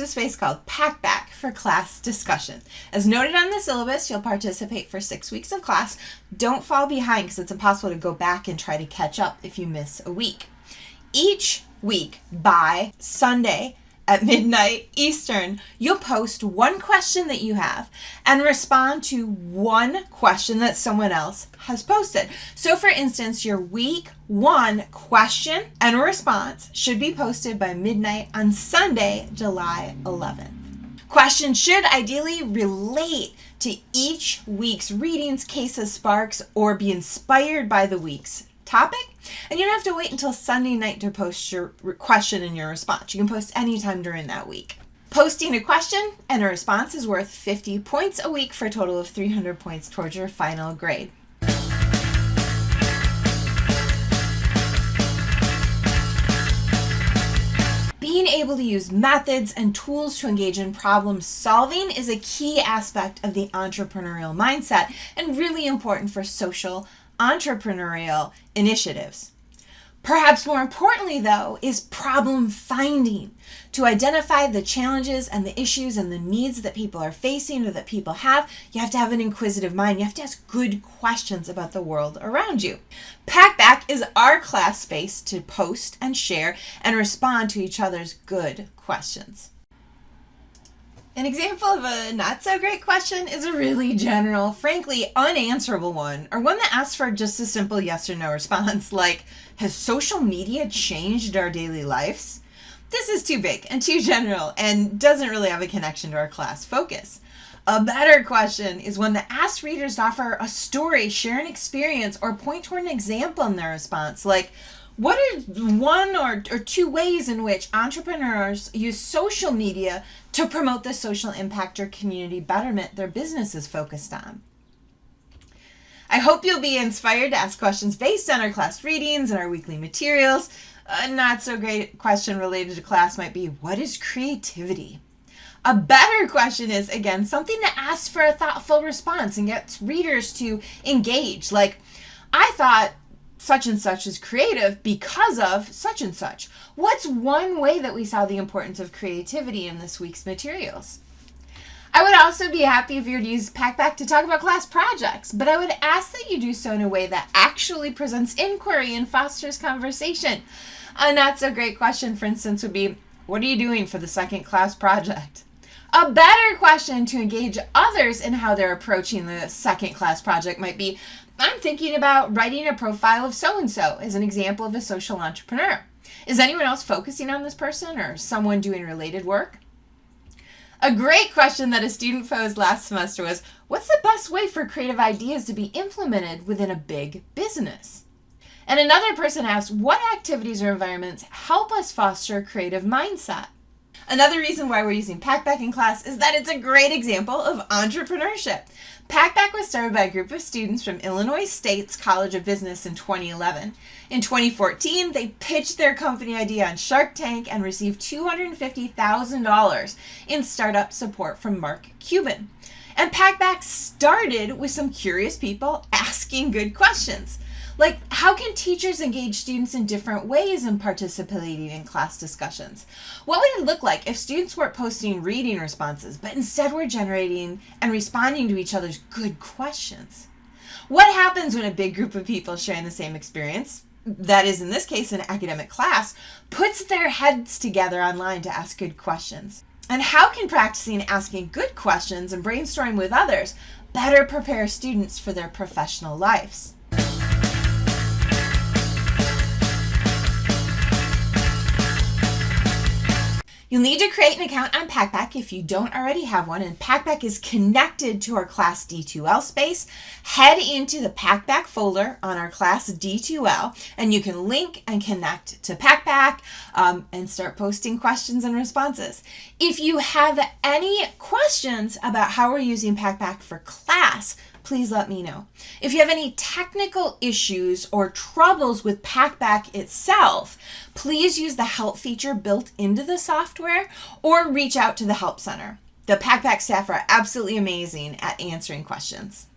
a space called Packback for class discussion. As noted on the syllabus, you'll participate for 6 weeks of class. Don't fall behind because it's impossible to go back and try to catch up if you miss a week. Each week by Sunday at midnight Eastern, you'll post one question that you have and respond to one question that someone else has posted. So for instance, your week 1 question and response should be posted by midnight on Sunday, July 11th. Questions should ideally relate to each week's readings, cases, sparks, or be inspired by the week's topic. And you don't have to wait until Sunday night to post your question and your response. You can post anytime during that week. Posting a question and a response is worth 50 points a week for a total of 300 points towards your final grade. Being able to use methods and tools to engage in problem solving is a key aspect of the entrepreneurial mindset and really important for social entrepreneurial initiatives. Perhaps more importantly, though, is problem finding. To identify the challenges and the issues and the needs that people are facing or that people have, you have to have an inquisitive mind. You have to ask good questions about the world around you. Packback is our class space to post and share and respond to each other's good questions. An example of a not so great question is a really general, frankly unanswerable one, or one that asks for just a simple yes or no response, like, has social media changed our daily lives? This is too big and too general and doesn't really have a connection to our class focus. A better question is one that asks readers to offer a story, share an experience, or point toward an example in their response, like, what are 1 or 2 ways in which entrepreneurs use social media to promote the social impact or community betterment their business is focused on? I hope you'll be inspired to ask questions based on our class readings and our weekly materials. A not so great question related to class might be, what is creativity? A better question is, again, something that asks for a thoughtful response and gets readers to engage, like, I thought such and such is creative because of such and such. What's one way that we saw the importance of creativity in this week's materials? I would also be happy if you were to use Packback to talk about class projects, but I would ask that you do so in a way that actually presents inquiry and fosters conversation. A not so great question, for instance, would be, what are you doing for the second class project? A better question to engage others in how they're approaching the second class project might be, I'm thinking about writing a profile of so-and-so as an example of a social entrepreneur. Is anyone else focusing on this person or someone doing related work? A great question that a student posed last semester was, what's the best way for creative ideas to be implemented within a big business? And another person asked, what activities or environments help us foster a creative mindset? Another reason why we're using Packback in class is that it's a great example of entrepreneurship. Packback was started by a group of students from Illinois State's College of Business in 2011. In 2014, they pitched their company idea on Shark Tank and received $250,000 in startup support from Mark Cuban. And Packback started with some curious people asking good questions. Like, how can teachers engage students in different ways in participating in class discussions? What would it look like if students weren't posting reading responses, but instead were generating and responding to each other's good questions? What happens when a big group of people sharing the same experience, that is in this case an academic class, puts their heads together online to ask good questions? And how can practicing asking good questions and brainstorming with others better prepare students for their professional lives? You'll need to create an account on Packback if you don't already have one, and Packback is connected to our Class D2L space. Head into the Packback folder on our Class D2L, and you can link and connect to Packback and start posting questions and responses. If you have any questions about how we're using Packback for class, please let me know. If you have any technical issues or troubles with Packback itself, please use the help feature built into the software or reach out to the help center. The Packback staff are absolutely amazing at answering questions.